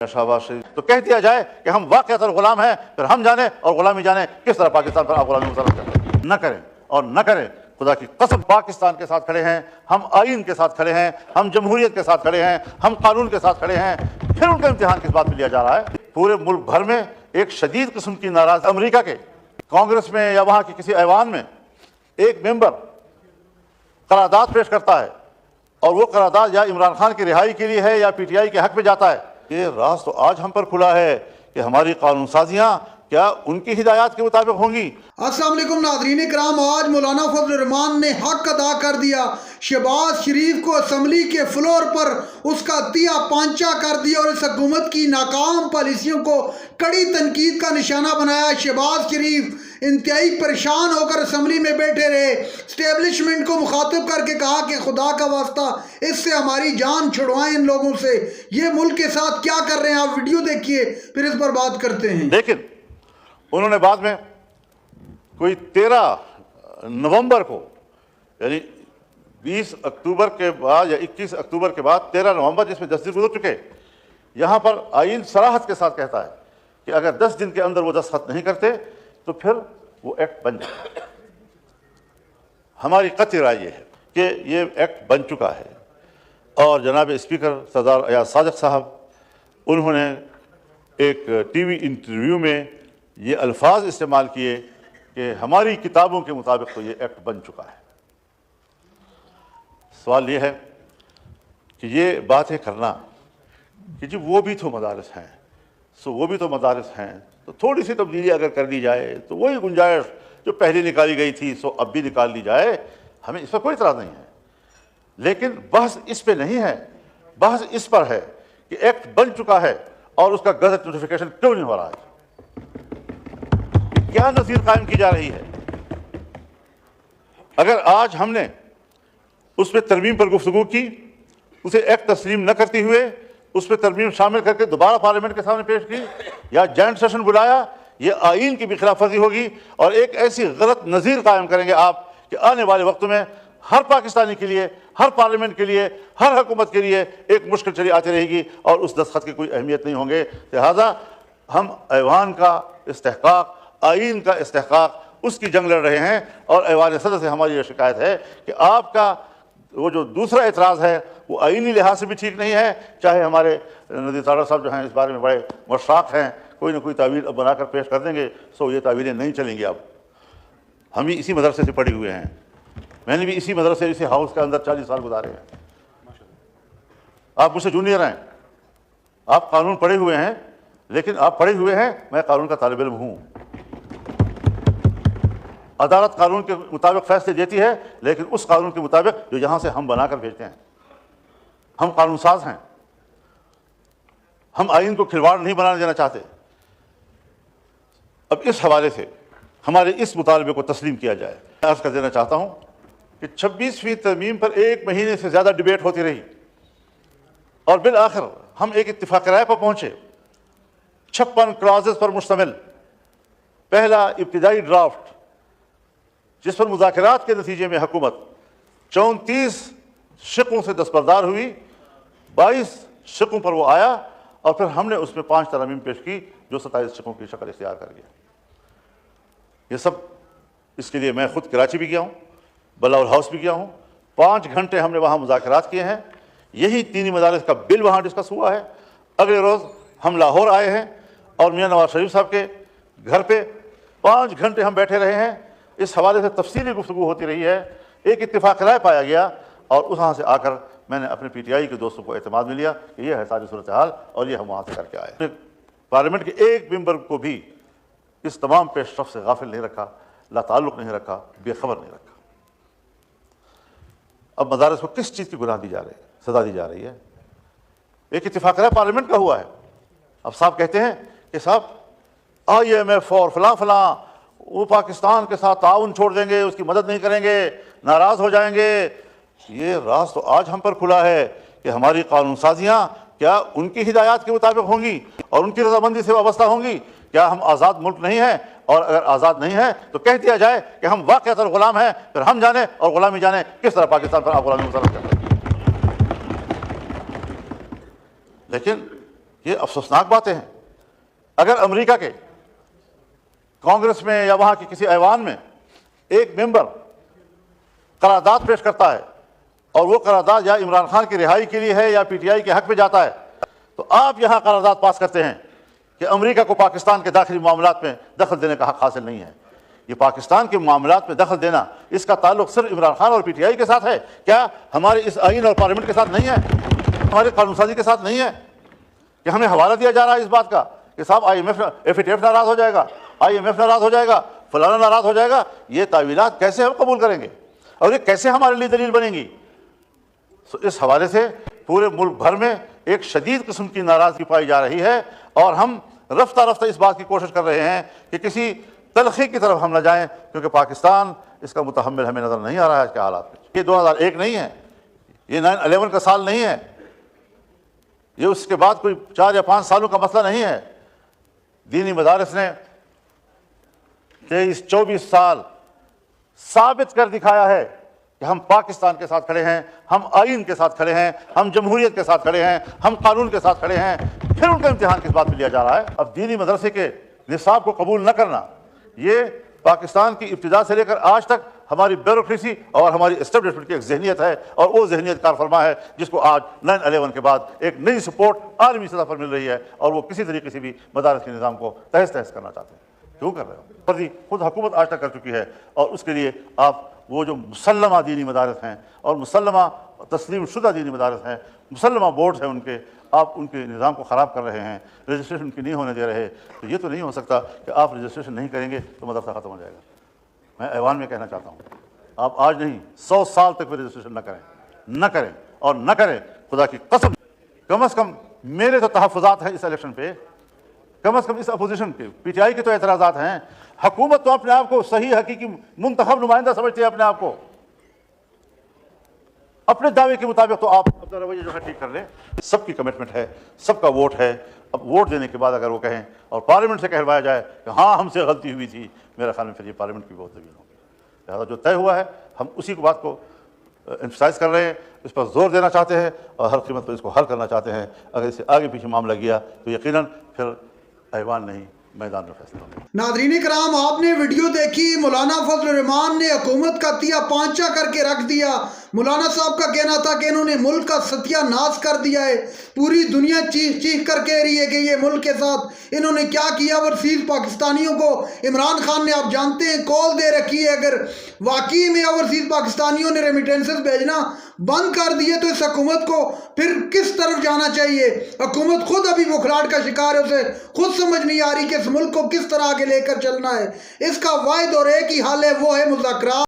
शाहबाज शरीफ तो कह दिया जाए कि हम वाक़अतन गुलाम हैं, फिर हम जाने और गुलामी जाने किस तरह पाकिस्तान पर आप गुलामी मुसल्लत करें। न करें और न करें, खुदा की कसम पाकिस्तान के साथ खड़े हैं, हम आइन के साथ खड़े हैं, हम जमहूरियत के साथ खड़े हैं, हम कानून के साथ खड़े हैं। फिर उनका इम्तिहान किस बात पर लिया जा रहा है? पूरे मुल्क भर में एक शदीद किस्म की नाराज अमरीका के कांग्रेस में या वहाँ की किसी ऐवान में एक मेंबर करारदाद पेश करता है और वो करारदाद या इमरान खान की रिहाई के लिए है या पीटीआई के हक में जाता है। ये राज तो आज हम पर खुला है कि हमारी कानून साजियाँ क्या उनकी हिदायत के मुताबिक होंगी। अस्सलाम वालेकुम नाज़रीन इकराम, आज मौलाना फजल रहमान ने हक अदा कर दिया। शहबाज शरीफ को असम्बली के फ्लोर पर उसका तिया पांचा कर दिया और इस हुकूमत की नाकाम पॉलिसियों को कड़ी तनकीद का निशाना बनाया। शहबाज शरीफ इंतहाई परेशान होकर असम्बली में बैठे रहे, स्टेब्लिशमेंट को मुखातिब करके कहा कि खुदा का वास्ता इससे हमारी जान छुड़वाएं, इन लोगों से, ये मुल्क के साथ क्या कर रहे हैं। आप वीडियो देखिए, फिर इस पर बात करते हैं। लेकिन उन्होंने बाद में कोई 13 नवंबर को, यानी 20 अक्टूबर के बाद या 21 अक्टूबर के बाद 13 नवंबर, जिसमें 10 दिन गुजर चुके, यहाँ पर आइन सराहत के साथ कहता है कि अगर 10 दिन के अंदर वो दस्तखत नहीं करते तो फिर वो एक्ट बन जाए। हमारी कतई राय ये है कि ये एक्ट बन चुका है और जनाब स्पीकर सरदार अयाज सादिक साहब, उन्होंने एक टीवी इंटरव्यू में ये अल्फाज इस्तेमाल किए कि हमारी किताबों के मुताबिक तो ये एक्ट बन चुका है। सवाल ये है कि ये बातें करना कि जी वो भी तो मदारिस हैं, वो भी तो मदारिस हैं, तो थोड़ी सी तब्दीली अगर कर दी जाए तो वही गुंजाइश जो पहले निकाली गई थी अब भी निकाल ली जाए, हमें इस पर कोई इतराज़ नहीं है। लेकिन बहस इस पे नहीं है, बहस इस पर है कि एक्ट बन चुका है और उसका गज़ट नोटिफिकेशन क्यों नहीं हो रहा है, क्या नज़ीर कायम की जा रही है। अगर आज हमने उस पर तरमीम पर गुफ्तगू की, उसे एक्ट तस्लीम न करते हुए उस पर तरमीम शामिल करके दोबारा पार्लियामेंट के सामने पेश की या जॉइंट सेशन बुलाया, ये आइन की भी खिलाफ वर्जी होगी और एक ऐसी गलत नज़ीर कायम करेंगे आप कि आने वाले वक्त में हर पाकिस्तानी के लिए, हर पार्लियामेंट के लिए, हर हुकूमत के लिए एक मुश्किल चली आती रहेगी और उस दस्तखत की कोई अहमियत नहीं होंगे। लिहाजा हम ऐवान का इस्तेहकाक, आइन का इस्तेहकाक, उसकी जंग लड़ रहे हैं और ऐवान सदर से हमारी ये शिकायत है कि आपका वो जो दूसरा एतराज़ है वो आइनी लिहाज से भी ठीक नहीं है। चाहे हमारे नज़ीर तारड़ साहब जो हैं इस बारे में बड़े मशराक़ हैं, कोई ना कोई तावील अब बनाकर पेश कर देंगे, सो ये तावीलें नहीं चलेंगी। अब हम भी इसी मदरसे से पढ़े हुए हैं, मैंने भी इसी मदरसे, इसी हाउस के अंदर 40 साल गुजारे हैं। आप मुझसे जूनियर हैं, आप कानून पढ़े हुए हैं, लेकिन आप पढ़े हुए हैं, मैं कानून का तालिब इल्म हूँ। अदालत कानून के मुताबिक फैसले देती है, लेकिन उस कानून के मुताबिक जो यहाँ से हम बनाकर भेजते हैं। हम कानून साज हैं, हम आइन को खिलवाड़ नहीं बनाने देना चाहते। अब इस हवाले से हमारे इस मुतालबे को तस्लीम किया जाए। अर्ज़ कर देना चाहता हूँ कि 26वीं तरमीम पर 1 महीने से ज़्यादा डिबेट होती रही और बिल आखिर हम एक इत्तिफाक राय पर पहुँचे। 56 क्लॉजेस पर मुश्तमिल पहला इब्तिदाई ड्राफ्ट, जिस पर मुज़ाकरात के नतीजे में हुकूमत 34 शिकों से दस्तबरदार हुई, 22 शिकों पर वो आया और फिर हमने उसमें 5 तरमीम पेश की जो 27 शिकों की शक्ल इख्तियार कर गया। ये सब इसके लिए मैं खुद कराची भी गया हूँ, बलाउल हाउस भी गया हूँ, 5 घंटे हमने वहाँ मुज़ाकरात किए हैं। यही 3 मदारिस का बिल वहाँ डिस्कस हुआ है। अगले रोज़ हम लाहौर आए हैं और मियाँ नवाज शरीफ साहब के घर पे 5 घंटे हम बैठे रहे हैं। इस हवाले से तफसीली गुफ्तगू होती रही है, एक इत्तिफाक राय पाया गया और वहाँ से आकर मैंने अपने पीटीआई के दोस्तों को एतमाद में लिया कि ये है सारी सूरत हाल और ये हम वहाँ से करके आए। पार्लियामेंट के एक मेंबर को भी इस तमाम पेशरफ से गाफिल नहीं रखा, लाताल्लुक़ नहीं रखा, बेखबर नहीं रखा। अब मदारस को किस चीज़ की गुनाह दी जा रही है, सज़ा दी जा रही है? एक इत्तिफाक राय पार्लियामेंट का हुआ है। अब साहब कहते हैं कि साहब IMF और फलां फलां वो पाकिस्तान के साथ ताउन छोड़ देंगे, उसकी मदद नहीं करेंगे, नाराज़ हो जाएंगे। ये राज तो आज हम पर खुला है कि हमारी कानून साजियाँ क्या उनकी हिदायत के मुताबिक होंगी और उनकी रजामंदी से वाबस्ता होंगी। क्या हम आज़ाद मुल्क नहीं हैं? और अगर आज़ाद नहीं है तो कह दिया जाए कि हम वाक़अतन गुलाम हैं, फिर हम जाने और गुलामी जाने किस तरह पाकिस्तान पर आप गुलामी मुसल्लत करें। लेकिन یہ افسوسناک باتیں ہیں. اگر امریکہ کے کانگریس میں یا وہاں کی کسی ایوان میں ایک ممبر قرارداد پیش کرتا ہے اور وہ قرارداد یا عمران خان کی رہائی کے لیے ہے یا پی ٹی آئی کے حق میں جاتا ہے، تو آپ یہاں قرارداد پاس کرتے ہیں کہ امریکہ کو پاکستان کے داخلی معاملات میں دخل دینے کا حق حاصل نہیں ہے. یہ پاکستان کے معاملات میں دخل دینا، اس کا تعلق صرف عمران خان اور پی ٹی آئی کے ساتھ ہے؟ کیا ہمارے اس آئین اور پارلیمنٹ کے ساتھ نہیں ہے؟ ہمارے قانون سازی کے ساتھ نہیں ہے کہ ہمیں حوالہ دیا جا رہا ہے اس بات کا کہ صاحب FATF ناراض ہو جائے گا، IMF ناراض ہو جائے گا، فلانا ناراض ہو جائے گا؟ یہ تعویلات کیسے ہم قبول کریں گے اور یہ کیسے ہمارے لیے دلیل بنیں گی؟ اس حوالے سے پورے ملک بھر میں ایک شدید قسم کی ناراضگی پائی جا رہی ہے، اور ہم رفتہ رفتہ اس بات کی کوشش کر رہے ہیں کہ کسی تلخی کی طرف ہم نہ جائیں، کیونکہ پاکستان اس کا متحمل ہمیں نظر نہیں آ رہا ہے اس کے حالات میں. یہ 2001 نہیں ہے، یہ 9/11 کا سال نہیں ہے، یہ اس کے بعد کوئی 4 یا 5 سالوں کا مسئلہ نہیں ہے. دینی مدارس نے 23-24 سال ثابت کر دکھایا ہے کہ ہم پاکستان کے ساتھ کھڑے ہیں، ہم آئین کے ساتھ کھڑے ہیں، ہم جمہوریت کے ساتھ کھڑے ہیں، ہم قانون کے ساتھ کھڑے ہیں. پھر ان کا امتحان کس بات پہ لیا جا رہا ہے؟ اب دینی مدرسے کے نصاب کو قبول نہ کرنا، یہ پاکستان کی ابتدا سے لے کر آج تک ہماری بیوروکریسی اور ہماری اسٹیبلشمنٹ کی ایک ذہنیت ہے، اور وہ ذہنیت کار فرما ہے جس کو آج 9/11 کے بعد ایک نئی سپورٹ عالمی سطح پر مل رہی ہے، اور وہ کسی طریقے سے بھی مدارس کے نظام کو تہس تہس کرنا چاہتے ہیں. کیوں کر رہے ہو؟ فردی خود حکومت آج تک کر چکی ہے، اور اس کے لیے آپ وہ جو مسلمہ دینی مدارس ہیں اور مسلمہ تسلیم شدہ دینی مدارس ہیں، مسلمہ بورڈز ہیں ان کے، آپ ان کے نظام کو خراب کر رہے ہیں، رجسٹریشن ان کی نہیں ہونے دے رہے. تو یہ تو نہیں ہو سکتا کہ آپ رجسٹریشن نہیں کریں گے تو مدرسہ ختم ہو جائے گا. میں ایوان میں کہنا چاہتا ہوں، آپ آج نہیں 100 سال تک بھی رجسٹریشن نہ کریں اور نہ کریں. خدا کی قسم، کم از کم میرے تو تحفظات ہیں اس الیکشن پہ، کم از کم اس اپوزیشن کے پی ٹی آئی کے تو اعتراضات ہیں. حکومت تو اپنے آپ کو صحیح حقیقی منتخب نمائندہ سمجھتی ہے اپنے آپ کو، اپنے دعوے کے مطابق. تو آپ اپنا رویہ جو ہے ٹھیک کر لیں. سب کی کمٹمنٹ ہے، سب کا ووٹ ہے. اب ووٹ دینے کے بعد اگر وہ کہیں اور پارلیمنٹ سے کہلوایا جائے کہ ہاں ہم سے غلطی ہوئی تھی، میرا خیال میں پھر یہ پارلیمنٹ کی بہت زمین ہوگی. لہٰذا جو طے ہوا ہے ہم اسی کو بات کو ایمفسائز کر رہے ہیں، اس پر زور دینا چاہتے ہیں اور ہر قیمت پر اس کو حل کرنا چاہتے ہیں. اگر اس سے آگے پیچھے معاملہ گیا تو یقیناً پھر ایوان نہیں میدان میں فیصلہ ہوگا. ناظرین کرام، آپ نے ویڈیو دیکھی. مولانا فضل الرحمان نے حکومت کا تیا پانچا کر کے رکھ دیا. مولانا صاحب کا کہنا تھا کہ انہوں نے ملک کا ستیہ ناش کر دیا ہے. پوری دنیا چیخ چیخ کر کہہ رہی ہے کہ یہ ملک کے ساتھ انہوں نے کیا کیا. اوورسیز پاکستانیوں کو عمران خان نے، آپ جانتے ہیں، کال دے رکھی ہے. اگر واقعی میں اوورسیز پاکستانیوں نے ریمیٹنسز بھیجنا بند کر دیے تو اس حکومت کو پھر کس طرف جانا چاہیے؟ حکومت خود ابھی بکھلاہٹ کا شکار ہے، اسے خود سمجھ نہیں آ رہی کہ اس ملک کو کس طرح آگے لے کر چلنا ہے. اس کا واحد اور ایک ہی حل ہے، وہ ہے مذاکرات.